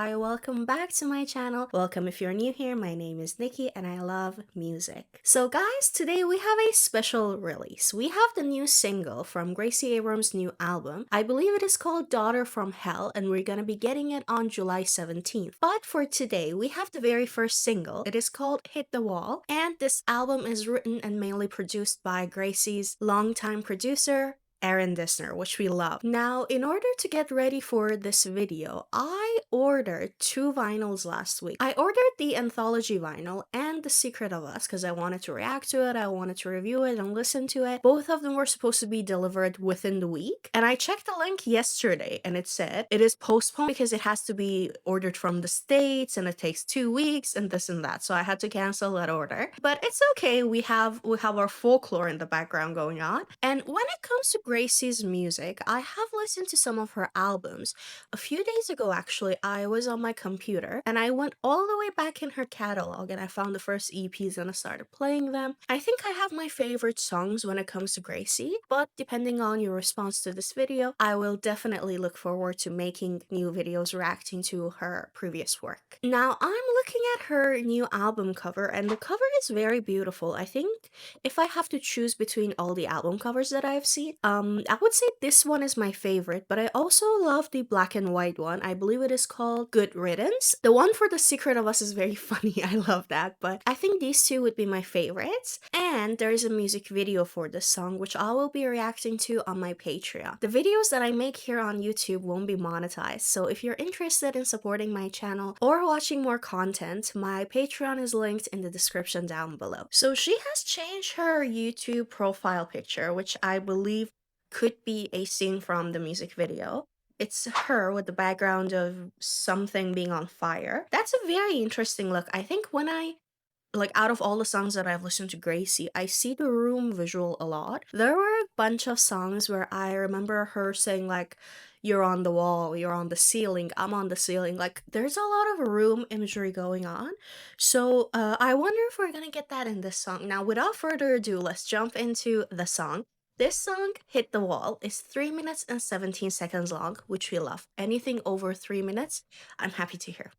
Hi, welcome back to my channel. Welcome if you're new here. My name is Nikki and I love music. So guys, today we have a special release. We have the new single from Gracie Abrams' new album. I believe it is called Daughter from Hell and we're gonna be getting it on July 17th. But for today, we have the very first single. It is called Hit the Wall, and this album is written and mainly produced by Gracie's longtime producer, Aaron Dissner, which we love. Now, in order to get ready for this video, I ordered two vinyls last week. I ordered the anthology vinyl and The Secret of Us because I wanted to react to it, I wanted to review it and listen to it. Both of them were supposed to be delivered within the week, and I checked the link yesterday and it said it is postponed because it has to be ordered from the States and it takes 2 weeks and this and that, so I had to cancel that order. But it's okay, we have our folklore in the background going on. And when it comes to Gracie's music, I have listened to some of her albums. A few days ago, actually, I was on my computer and I went all the way back in her catalog and I found the first EPs and I started playing them. I think I have my favorite songs when it comes to Gracie, but depending on your response to this video, I will definitely look forward to making new videos reacting to her previous work. Now, I'm looking at her new album cover and the cover is very beautiful. I think if I have to choose between all the album covers that I've seen, I would say this one is my favorite, but I also love the black and white one. I believe it is called Good Riddance. The one for The Secret of Us is very funny. I love that, but I think these two would be my favorites. And there is a music video for this song, which I will be reacting to on my Patreon. The videos that I make here on YouTube won't be monetized, so if you're interested in supporting my channel or watching more content, my Patreon is linked in the description down below. So she has changed her YouTube profile picture, which I believe could be a scene from the music video. It's her with the background of something being on fire. That's a very interesting look. I think when out of all the songs that I've listened to Gracie, I see the room visual a lot. There were a bunch of songs where I remember her saying like, you're on the wall, you're on the ceiling, I'm on the ceiling. Like, there's a lot of room imagery going on. So I wonder if we're gonna get that in this song. Now, without further ado, let's jump into the song. This song, Hit the Wall, is 3 minutes and 17 seconds long, which we love. Anything over 3 minutes, I'm happy to hear.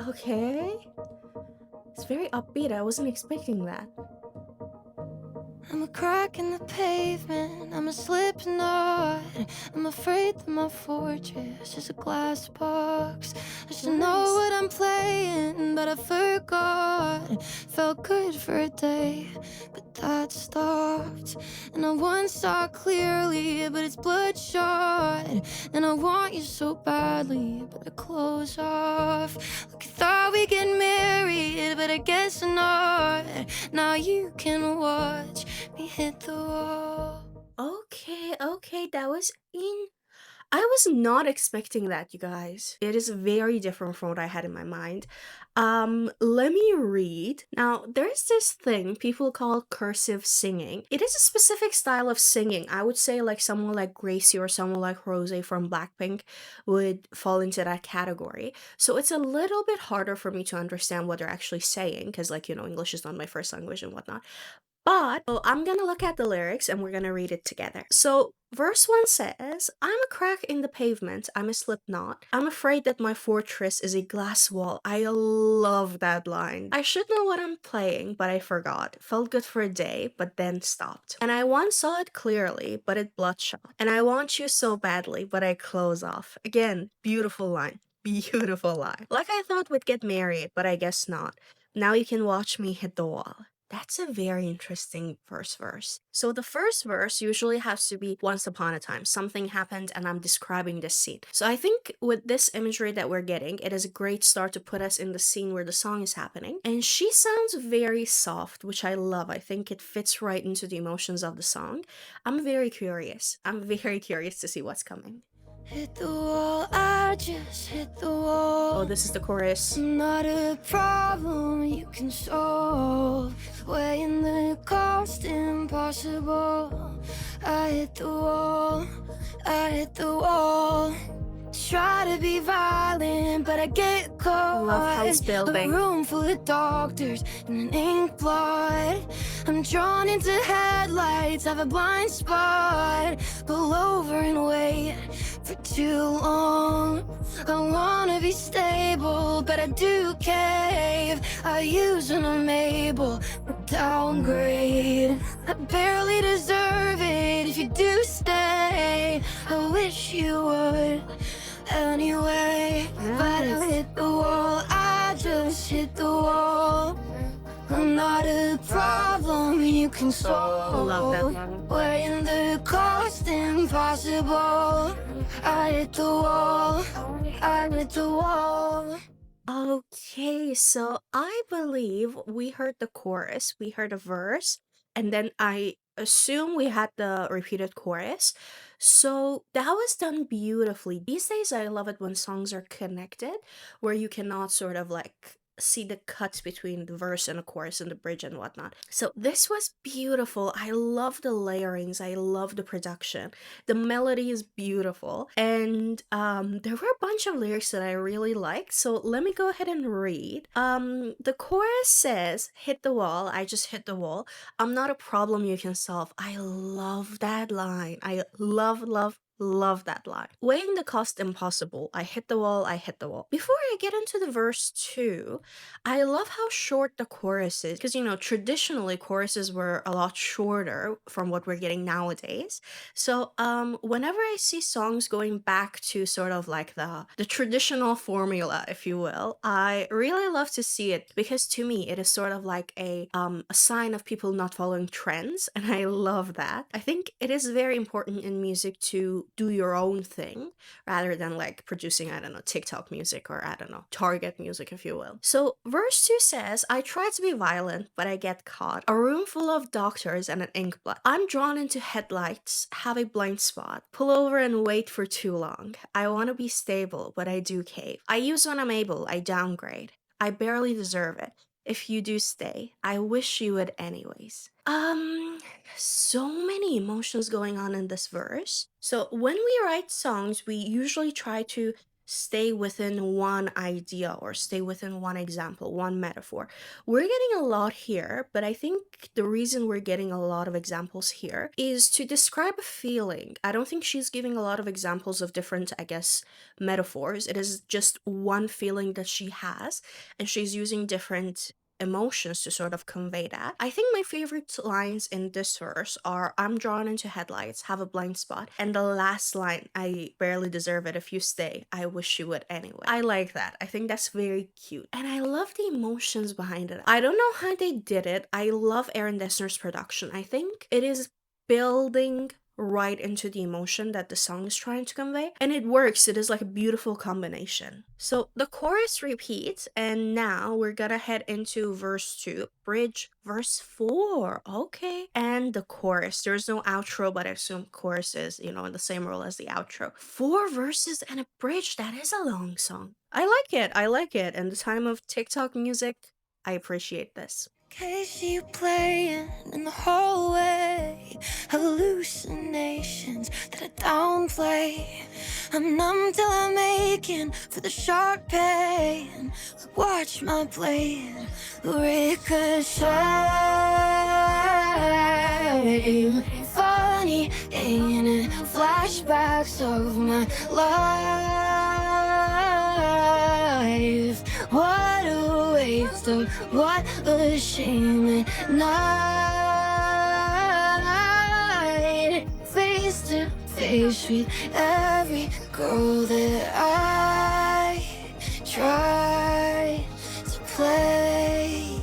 Okay. It's very upbeat. I wasn't expecting that. I'm a crack in the pavement, I'm a slip knot. I'm afraid that my fortress is a glass box. I should know what I'm playing, but I forgot. Felt good for a day, but that stopped. And I once saw clearly, but it's bloodshot. And I want you so badly, but I close off. Like I thought we'd get married, but I guess not. Now you can watch me hit the wall. Okay, that was I was not expecting that, you guys. It is very different from what I had in my mind. Let me read. Now, there's this thing people call cursive singing. It is a specific style of singing. I would say like someone like Gracie or someone like Rose from Blackpink would fall into that category. So it's a little bit harder for me to understand what they're actually saying because, like, you know, English is not my first language and whatnot. But I'm gonna look at the lyrics and we're gonna read it together. So verse 1 says, I'm a crack in the pavement, I'm a slipknot. I'm afraid that my fortress is a glass wall. I love that line. I should know what I'm playing, but I forgot. Felt good for a day, but then stopped. And I once saw it clearly, but it bloodshot. And I want you so badly, but I close off. Again, beautiful line. Beautiful line. Like I thought we'd get married, but I guess not. Now you can watch me hit the wall. That's a very interesting first verse. So the first verse usually has to be once upon a time. Something happened and I'm describing this scene. So I think with this imagery that we're getting, it is a great start to put us in the scene where the song is happening. And she sounds very soft, which I love. I think it fits right into the emotions of the song. I'm very curious. I'm very curious to see what's coming. Hit the wall, I just hit the wall. Oh, this is the chorus. Not a problem you can solve. Weighing the cost impossible. I hit the wall, I hit the wall. Try to be violent, but I get caught. Love house building. A room full of doctors and an ink blot. I'm drawn into headlights, have a blind spot. Pull over and wait for too long. I wanna be stable, but I do cave. I use when I'm able, but downgrade. I barely deserve it if you do stay. I wish you would anyway. But I hit the wall, I just hit the wall. I'm not a problem you can solve. Love that one. Weighing the cost impossible. I hit the wall. I hit the wall. Okay, so I believe we heard the chorus, we heard a verse, and then I assume we had the repeated chorus. So that was done beautifully. These days, I love it when songs are connected, where you cannot sort of like see the cuts between the verse and the chorus and the bridge and whatnot. So this was beautiful. I love the layerings. I love the production. The melody is beautiful, and there were a bunch of lyrics that I really liked. So let me go ahead and read. The chorus says, "Hit the wall. I just hit the wall. I'm not a problem you can solve." I love that line. I love that line. Weighing the cost impossible. I hit the wall. I hit the wall. Before I get into the verse 2, I love how short the chorus is, because traditionally choruses were a lot shorter from what we're getting nowadays. So whenever I see songs going back to sort of like the traditional formula, if you will, I really love to see it, because to me it is sort of like a sign of people not following trends, and I love that. I think it is very important in music to do your own thing rather than like producing, I don't know, TikTok music, or I don't know, Target music, if you will. So verse 2 says, "I try to be violent, but I get caught. A room full of doctors and an ink blot. I'm drawn into headlights, have a blind spot. Pull over and wait for too long. I want to be stable, but I do cave. I use when I'm able, I downgrade. I barely deserve it. If you do stay, I wish you would anyways." So many emotions going on in this verse. So when we write songs, we usually try to stay within one idea or stay within one example, one metaphor. We're getting a lot here, but I think the reason we're getting a lot of examples here is to describe a feeling. I don't think she's giving a lot of examples of different, I guess, metaphors. It is just one feeling that she has, and she's using different emotions to sort of convey that. I think my favorite lines in this verse are, "I'm drawn into headlights, have a blind spot," and the last line, "I barely deserve it. If you stay, I wish you would anyway." I like that. I think that's very cute. And I love the emotions behind it. I don't know how they did it. I love Aaron Dessner's production. I think it is building right into the emotion that the song is trying to convey, and it works. It is like a beautiful combination. So the chorus repeats, and now we're gonna head into verse 2, bridge, verse 4. Okay, and the chorus. There's no outro, but I assume chorus is in the same role as the outro. 4 verses and a bridge. That is a long song. I like it. I like it. And the time of TikTok music, I appreciate this. Casey playing in the hallway, hallucinations that I downplay. I'm numb till I'm aching for the sharp pain. Watch my blade ricochet. Funny, ain't it? Flashbacks of my life. What a waste of what a shame at night. Face to face with every girl that I try to play.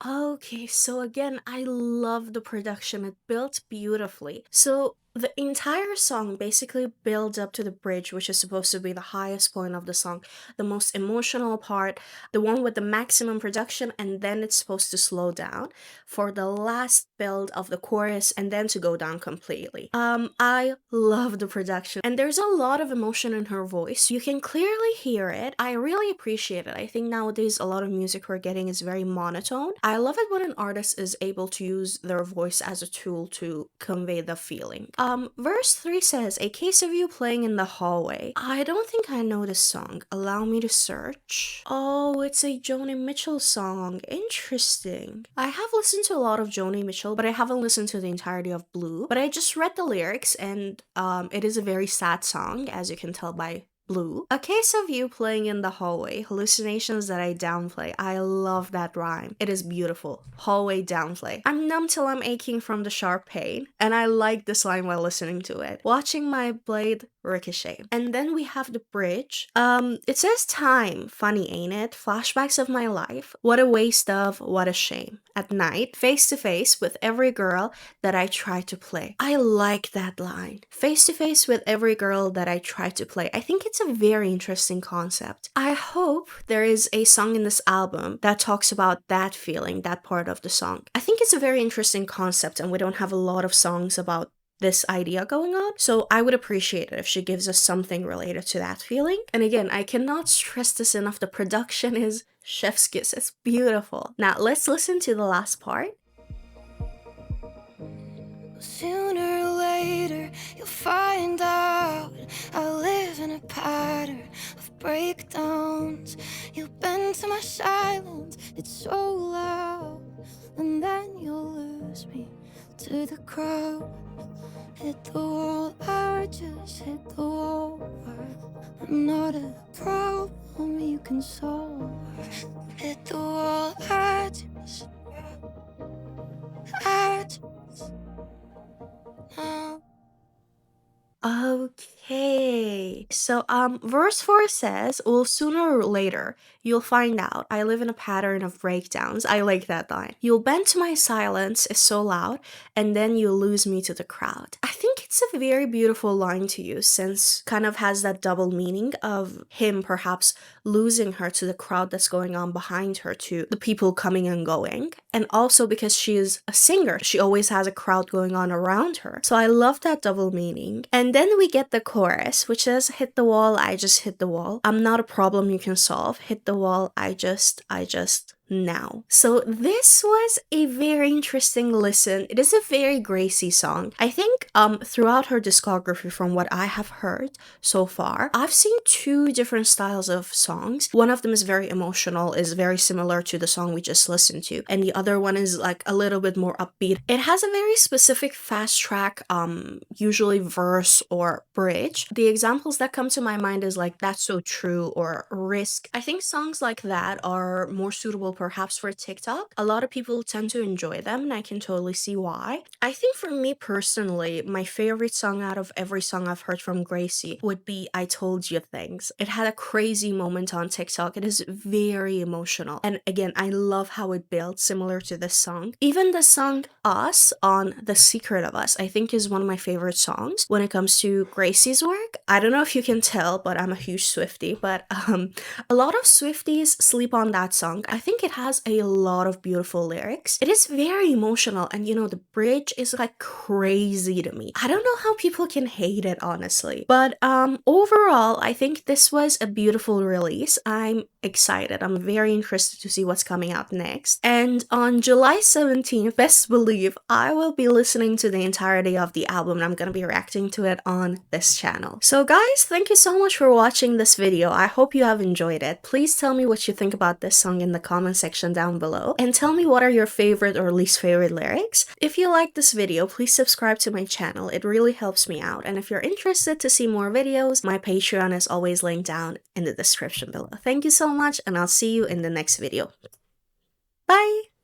Okay, so again, I love the production. It built beautifully. So the entire song basically builds up to the bridge, which is supposed to be the highest point of the song, the most emotional part, the one with the maximum production, and then it's supposed to slow down for the last build of the chorus and then to go down completely. I love the production, and there's a lot of emotion in her voice. You can clearly hear it. I really appreciate it. I think nowadays a lot of music we're getting is very monotone. I love it when an artist is able to use their voice as a tool to convey the feeling. Verse 3 says, "A case of you playing in the hallway." I don't think I know this song. Allow me to search. Oh, it's a Joni Mitchell song. Interesting. I have listened to a lot of Joni Mitchell, but I haven't listened to the entirety of Blue. But I just read the lyrics, and it is a very sad song, as you can tell by Blue. "A case of you playing in the hallway, hallucinations that I downplay." I love that rhyme. It is beautiful. Hallway downplay. "I'm numb till I'm aching from the sharp pain." And I like this line while listening to it. "Watching my blade ricochet." And then we have the bridge. It says, "Time, funny ain't it? Flashbacks of my life. What a waste of, what a shame. At night, face to face with every girl that I try to play." I like that line. Face to face with every girl that I try to play. I think it's a very interesting concept. I hope there is a song in this album that talks about that feeling, that part of the song. I think it's a very interesting concept, and we don't have a lot of songs about this idea going on, so I would appreciate it if she gives us something related to that feeling. And again, I cannot stress this enough, the production is chef's kiss. It's beautiful. Now let's listen to the last part. Sooner or later, you'll find out I live in a pattern of breakdowns. You'll bend to my silence, it's so loud. And then you'll lose me to the crowd. Hit the wall, I just hit the wall. I'm not a problem you can solve. Hit the wall, I just now. Okay. So verse 4 says, "Well, sooner or later, you'll find out I live in a pattern of breakdowns." I like that line. "You'll bend to my silence is so loud, and then you'll lose me to the crowd." I think it's a very beautiful line to use, since kind of has that double meaning of him perhaps losing her to the crowd that's going on behind her, to the people coming and going. And also because she is a singer, she always has a crowd going on around her. So I love that double meaning. And then we get the chorus, which says, "Hit the wall, I just hit the wall. I'm not a problem you can solve. Hit the wall, I just now." So this was a very interesting listen. It is a very Gracie song. I think throughout her discography, from what I have heard so far, I've seen two different styles of songs. One of them is very emotional, is very similar to the song we just listened to, and the other one is like a little bit more upbeat. It has a very specific fast track, usually verse or bridge. The examples that come to my mind is like "That's So True" or "Risk." I think songs like that are more suitable perhaps for TikTok. A lot of people tend to enjoy them, and I can totally see why. I think for me personally, my favorite song out of every song I've heard from Gracie would be "I Told You Things." It had a crazy moment on TikTok. It is very emotional. And again, I love how it builds similar to this song. Even the song "Us" on "The Secret of Us," I think is one of my favorite songs when it comes to Gracie's work. I don't know if you can tell, but I'm a huge Swiftie, but a lot of Swifties sleep on that song. I think it has a lot of beautiful lyrics. It is very emotional, and the bridge is like crazy to me. I don't know how people can hate it, honestly. But overall, I think this was a beautiful release. I'm excited. I'm very interested to see what's coming out next. And on July 17th, best believe I will be listening to the entirety of the album, and I'm gonna be reacting to it on this channel. So guys, thank you so much for watching this video. I hope you have enjoyed it. Please tell me what you think about this song in the comment section down below, and tell me what are your favorite or least favorite lyrics. If you like this video, please subscribe to my channel. It really helps me out. And if you're interested to see more videos, my Patreon is always linked down in the description below. Thank you so much, and I'll see you in the next video. Bye!